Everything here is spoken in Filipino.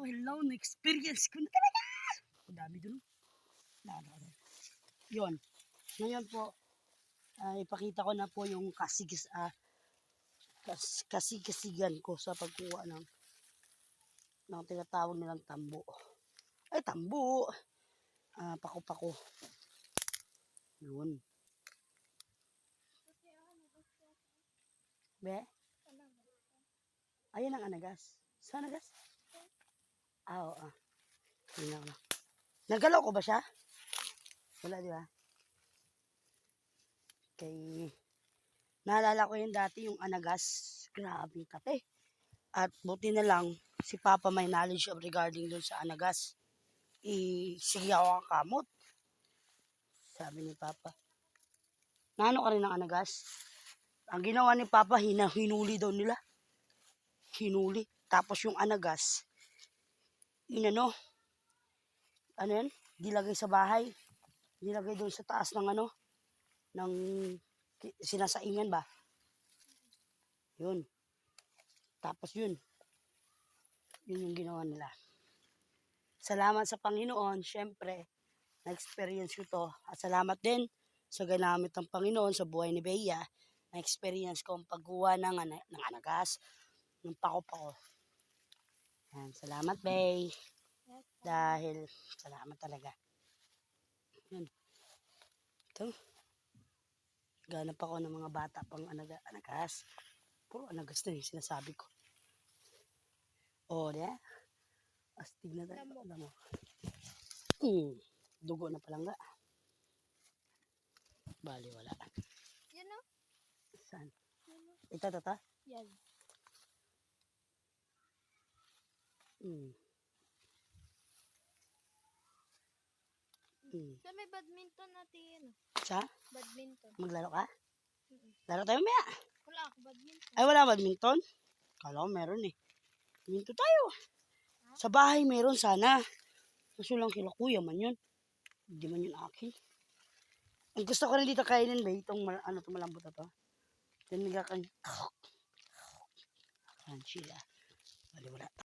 hello. Na-experience ko na talaga. Ang dami dun. Yun. Ngayon po, ipakita ko na po yung kasigasigan ko sa pagkuha ng tinatawag nilang tambo. Ay, tambo! Pako-pako. Yun. Be? Ayan ang anagas. Saan anagas? Oo. Tingnan ko. Nagalaw ko ba siya? Wala, di ba? Okay. Naalala ko yun dati, yung anagas. Grabe kate. At buti na lang, si Papa may knowledge of regarding dun sa anagas. Sige ako ang kamot. Sabi ni Papa. Naano ka rin ng anagas? Ang ginawa ni Papa, hinuli daw nila. Hinuli. Tapos yung anagas, ano yan? Dilagay sa bahay. Dilagay doon sa taas ng ng sinasaingan ba? Yun. Tapos yun yung ginawa nila. Salamat sa Panginoon, syempre, na-experience ko to. At salamat din sa ginamit ng Panginoon sa buhay ni Bea. Na-experience ko ang pagkuha ng anagas, ng pako-pako. Yan, salamat, Bea. Dahil, salamat talaga. Yan. Ito. Ganap ako ng mga bata pang anagas. Puro anagas na yung sinasabi ko. O, diya? Astig na tayo. Alam mo. Dugo na palangga. Bali, wala. Yan o. Saan? Ito. Yan. Sa may badminton natin yan o. Sa? Badminton. Maglaro ka? Laro tayo maya. Wala ako badminton. Ay, wala badminton? Kala ko meron eh. Badminton tayo. Sa bahay meron sana. Kaso lang kila kuya man yun. Hindi man yun akin. Ang gusto ko rin dito kainin ba? Itong malambot na to. Then nagkakan. Crunchy ah. Bali, wala.